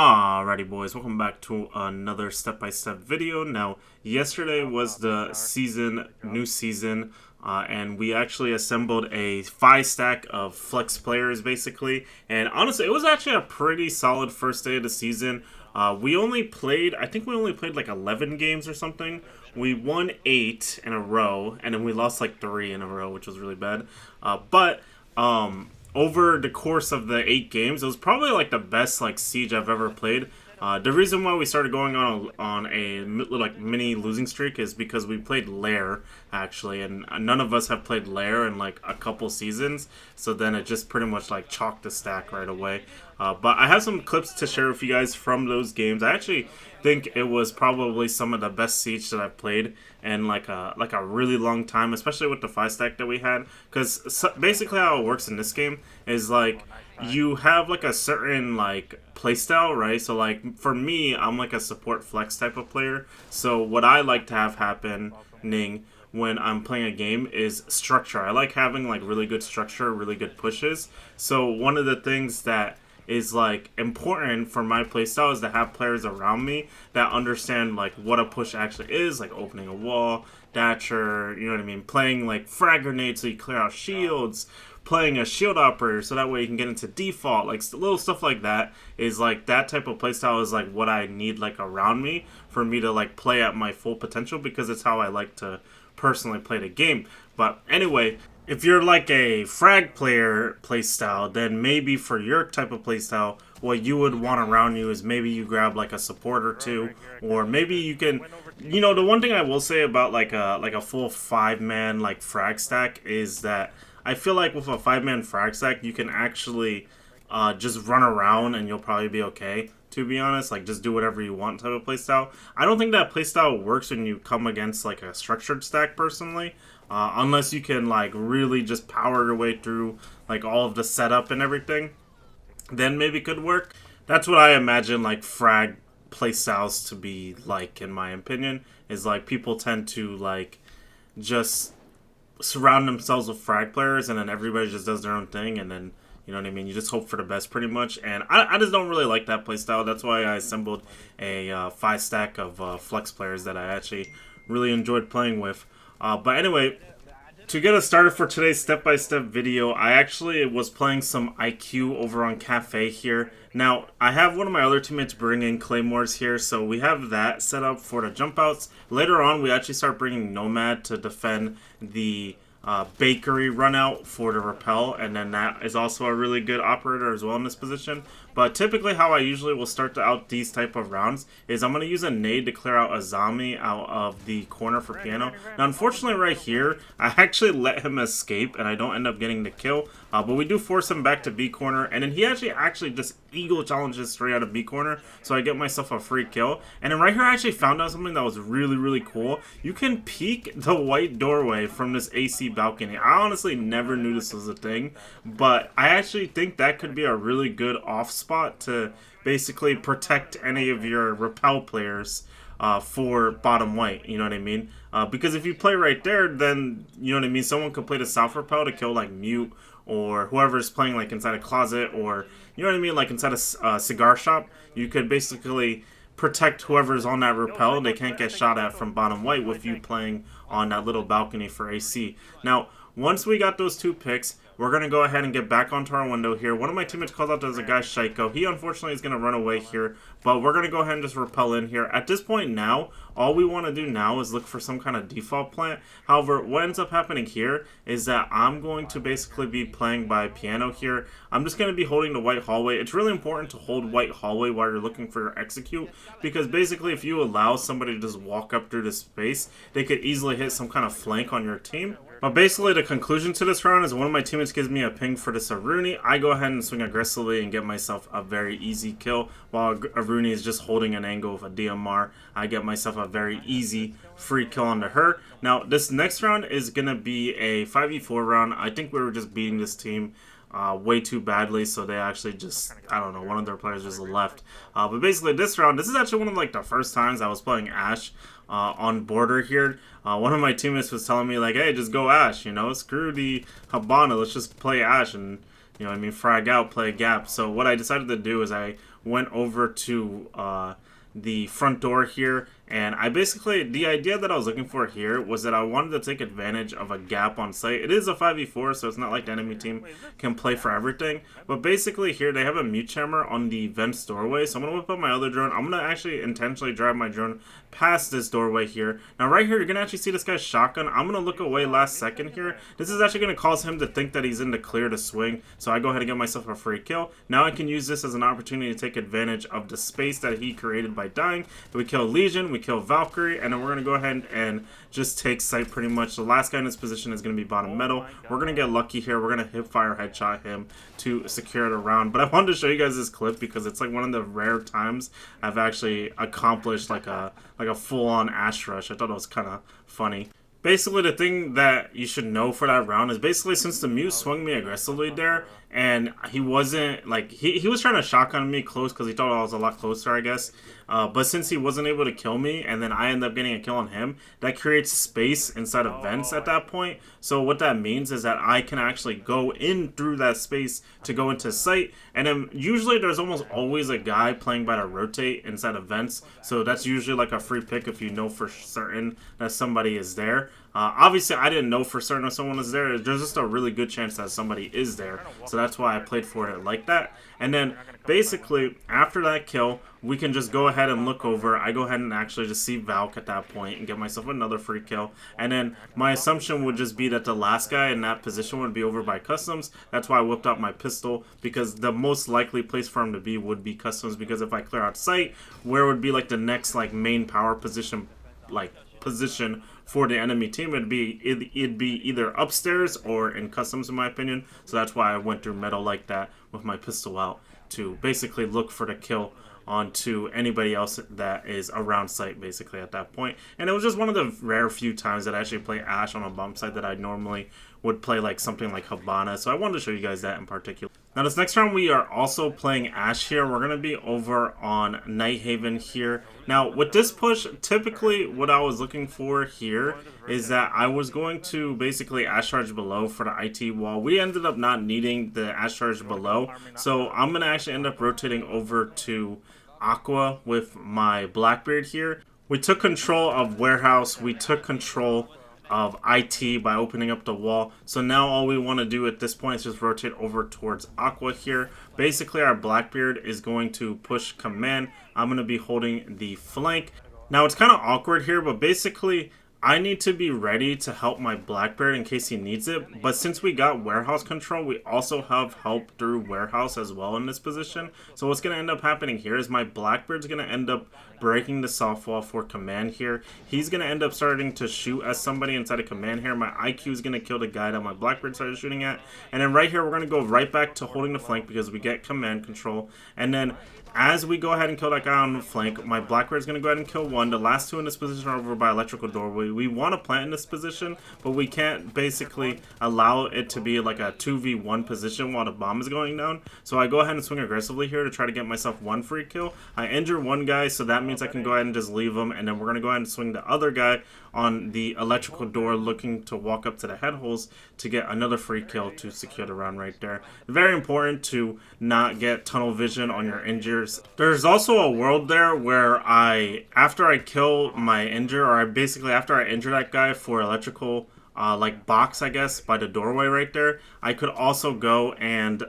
Alrighty boys, welcome back to another step-by-step video. Now, yesterday was the new season, and we actually assembled a 5-stack of flex players basically, and honestly, it was actually a pretty solid first day of the season. I think we only played like 11 games or something. We won 8 in a row, and then we lost like 3 in a row, which was really bad. But over the course of the 8 games, it was probably like the best like siege I've ever played. The reason why we started going on a like mini losing streak is because we played Lair actually, and none of us have played Lair in like a couple seasons. So then it just pretty much like chalked the stack right away. But I have some clips to share with you guys from those games. I actually think it was probably some of the best siege that I've played in like a really long time, especially with the 5-stack that we had. Because basically how it works in this game is like you have like a certain like playstyle, right? So like for me, I'm like a support flex type of player. So what I like to have happening when I'm playing a game is structure. I like having like really good structure, really good pushes. So one of the things that is like important for my playstyle is to have players around me that understand like what a push actually is, like opening a wall, Datcher, you know what I mean, playing like frag grenades so you clear out shields, playing a shield operator so that way you can get into default, like little stuff like that. Is like that type of playstyle is like what I need like around me for me to like play at my full potential, because it's how I like to personally play the game. But anyway, if you're like a frag player playstyle, then maybe for your type of playstyle, what you would want around you is maybe you grab like a support or two, or maybe you can, you know, the one thing I will say about like a full 5-man like frag stack is that I feel like with a 5-man frag stack, you can actually just run around and you'll probably be okay. To be honest, like just do whatever you want type of playstyle. I don't think that playstyle works when you come against like a structured stack personally. Unless you can like really just power your way through like all of the setup and everything, then maybe it could work. That's what I imagine like frag playstyles to be like, in my opinion, is like people tend to like just surround themselves with frag players and then everybody just does their own thing, and then, you know what I mean, you just hope for the best pretty much. And I just don't really like that playstyle. That's why I assembled a 5-stack of flex players that I actually really enjoyed playing with. But anyway, to get us started for today's step-by-step video, I actually was playing some IQ over on Cafe here. Now, I have one of my other teammates bring in Claymores here, so we have that set up for the jump outs. Later on, we actually start bringing Nomad to defend the bakery run out for the rappel, and then that is also a really good operator as well in this position. But typically how I usually will start out these type of rounds is I'm going to use a nade to clear out a zombie out of the corner for piano. Now unfortunately right here, I actually let him escape and I don't end up getting the kill, but we do force him back to B corner, and then he actually just eagle challenges straight out of B corner, so I get myself a free kill. And then right here I actually found out something that was really cool. You can peek the white doorway from this AC balcony. I honestly never knew this was a thing, but I actually think that could be a really good off spot to basically protect any of your repel players for bottom white, you know what I mean? Because if you play right there, then, you know what I mean, someone could play the south repel to kill like Mute or whoever's playing like inside a closet, or, you know what I mean, like inside a cigar shop. You could basically protect whoever's on that repel. They can't get shot at from bottom white with you playing on that little balcony for AC. Now, once we got those 2 picks, we're going to go ahead and get back onto our window here. One of my teammates calls out there's a guy, Shaiko. He unfortunately is going to run away here, but we're going to go ahead and just repel in here. At this point now, all we want to do now is look for some kind of default plant. However, what ends up happening here is that I'm going to basically be playing by piano here. I'm just going to be holding the white hallway. It's really important to hold white hallway while you're looking for your execute, because basically if you allow somebody to just walk up through this space, they could easily hit some kind of flank on your team. But basically, the conclusion to this round is one of my teammates gives me a ping for this Aruni. I go ahead and swing aggressively and get myself a very easy kill, while Aruni is just holding an angle with a DMR. I get myself a very easy free kill onto her. Now, this next round is going to be a 5v4 round. I think we were just beating this team way too badly, so they actually just, I don't know, one of their players just left. But basically this round, this is actually one of like the first times I was playing Ashe on border here. One of my teammates was telling me like, hey, just go Ashe, you know, screw the Habana, let's just play Ashe and, you know what I mean, frag out, play gap. So what I decided to do is I went over to the front door here, and I basically, the idea that I was looking for here was that I wanted to take advantage of a gap on site. It is a 5v4, so it's not like the enemy team can play for everything, but basically here they have a mute jammer on the vents doorway, so I'm going to whip up my other drone. I'm going to actually intentionally drive my drone past this doorway here. Now right here, you're going to actually see this guy's shotgun. I'm going to look away last second here. This is actually going to cause him to think that he's in the clear to swing, so I go ahead and get myself a free kill. Now I can use this as an opportunity to take advantage of the space that he created by dying. We kill Legion, we kill Valkyrie, and then we're going to go ahead and just take site pretty much. The last guy in this position is going to be bottom metal. We're going to get lucky here. We're going to hip fire headshot him to secure the round. But I wanted to show you guys this clip because it's like one of the rare times I've actually accomplished like a full-on ash rush. I thought it was kind of funny. Basically, the thing that you should know for that round is basically since the mute swung me aggressively there, and he wasn't, like, he was trying to shotgun me close because he thought I was a lot closer, I guess. But since he wasn't able to kill me, and then I end up getting a kill on him, that creates space inside of vents at that point. So what that means is that I can actually go in through that space to go into sight, and then usually there's almost always a guy playing by the rotate inside of vents. So that's usually like a free pick if you know for certain that somebody is there. Obviously, I didn't know for certain if someone was there. There's just a really good chance that somebody is there. So that's why I played for it like that. And then basically, after that kill, we can just go ahead and look over. I go ahead and actually just see Valk at that point and get myself another free kill. And then my assumption would just be that the last guy in that position would be over by customs. That's why I whipped out my pistol, because the most likely place for him to be would be customs, because if I clear out sight, where would be like the next like main power position, for the enemy team, it'd be either upstairs or in customs, in my opinion. So that's why I went through metal like that with my pistol out to basically look for the kill onto anybody else that is around site basically at that point. And it was just one of the rare few times that I actually play Ash on a bomb site that I normally would play like something like Habana. So I wanted to show you guys that in particular. Now this next round we are also playing Ash here. We're going to be over on Night Haven here. Now with this push, typically what I was looking for here is that I was going to basically Ash charge below for the IT wall. We ended up not needing the Ash charge below. So I'm going to actually end up rotating over to Aqua with my Blackbeard here. We took control of Warehouse. We took control of IT by opening up the wall. So now all we want to do at this point is just rotate over towards Aqua here. Basically our Blackbeard is going to push command. I'm going to be holding the flank. Now it's kind of awkward here, but basically I need to be ready to help my Blackbeard in case he needs it. But since we got warehouse control, we also have help through warehouse as well in this position. So what's going to end up happening here is my Blackbeard's going to end up breaking the soft wall for command here. He's going to end up starting to shoot at somebody inside of command here. My IQ is going to kill the guy that my Blackbeard started shooting at. And then right here, we're going to go right back to holding the flank because we get command control. And then as we go ahead and kill that guy on the flank, my Blackbeard is going to go ahead and kill one. The last two in this position are over by electrical doorway. We want to plant in this position, but we can't basically allow it to be like a 2v1 position while the bomb is going down. So I go ahead and swing aggressively here to try to get myself one free kill. I injure one guy, so that means I can go ahead and just leave him, and then we're going to go ahead and swing the other guy on the electrical door looking to walk up to the head holes to get another free kill to secure the round right there. Very important to not get tunnel vision on your injures. There's also a world there where after I kill my injure, or after I injure that guy for electrical like box, I guess, by the doorway right there, I could also go and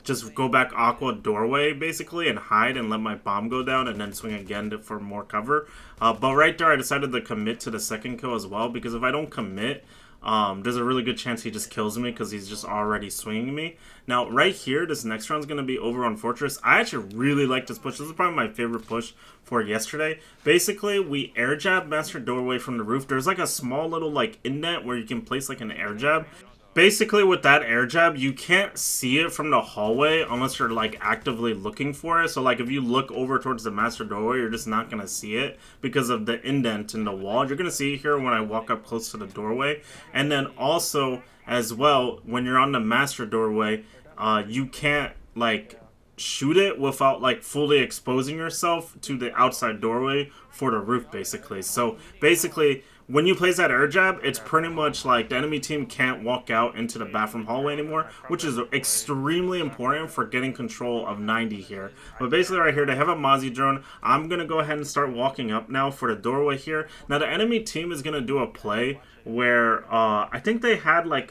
just go back Aqua doorway basically and hide and let my bomb go down and then swing again for more cover. But right there I decided to commit to the second kill as well, because if I don't commit, there's a really good chance he just kills me because he's just already swinging me. Now right here, this next round's going to be over on Fortress. I actually really like this push. This is probably my favorite push for yesterday. Basically, we air jab master doorway from the roof. There's like a small little like inlet where you can place like an air jab. Basically, with that air jab, you can't see it from the hallway unless you're like actively looking for it. So like if you look over towards the master doorway, you're just not going to see it because of the indent in the wall. You're going to see it here when I walk up close to the doorway. And then also as well, when you're on the master doorway, you can't like shoot it without like fully exposing yourself to the outside doorway for the roof basically. So basically when you place that air jab, it's pretty much like the enemy team can't walk out into the bathroom hallway anymore, which is extremely important for getting control of 90 here. But basically right here, they have a Mozzie drone. I'm going to go ahead and start walking up now for the doorway here. Now the enemy team is going to do a play where I think they had like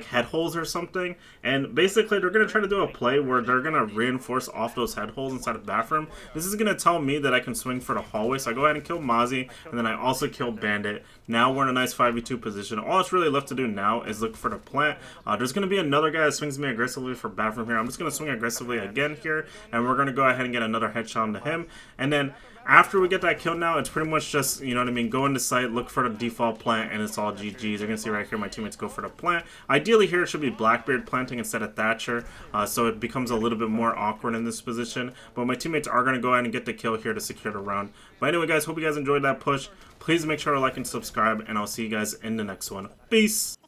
head holes or something, and basically they're going to try to do a play where they're going to reinforce off those head holes inside the bathroom. This is going to tell me that I can swing for the hallway, so I go ahead and kill Mozzie, and then I also kill Bandit. Now we're in a nice 5v2 position. All that's really left to do now is look for the plant. There's going to be another guy that swings me aggressively for bathroom here. I'm just going to swing aggressively again here, and we're going to go ahead and get another headshot onto him, and then after we get that kill now, it's pretty much just, you know what I mean, go into site, look for the default plant, and it's all GG's. You're going to see right here my teammates go for the plant. Ideally here it should be Blackbeard planting instead of Thatcher, so it becomes a little bit more awkward in this position. But my teammates are going to go ahead and get the kill here to secure the round. But anyway, guys, hope you guys enjoyed that push. Please make sure to like and subscribe, and I'll see you guys in the next one. Peace!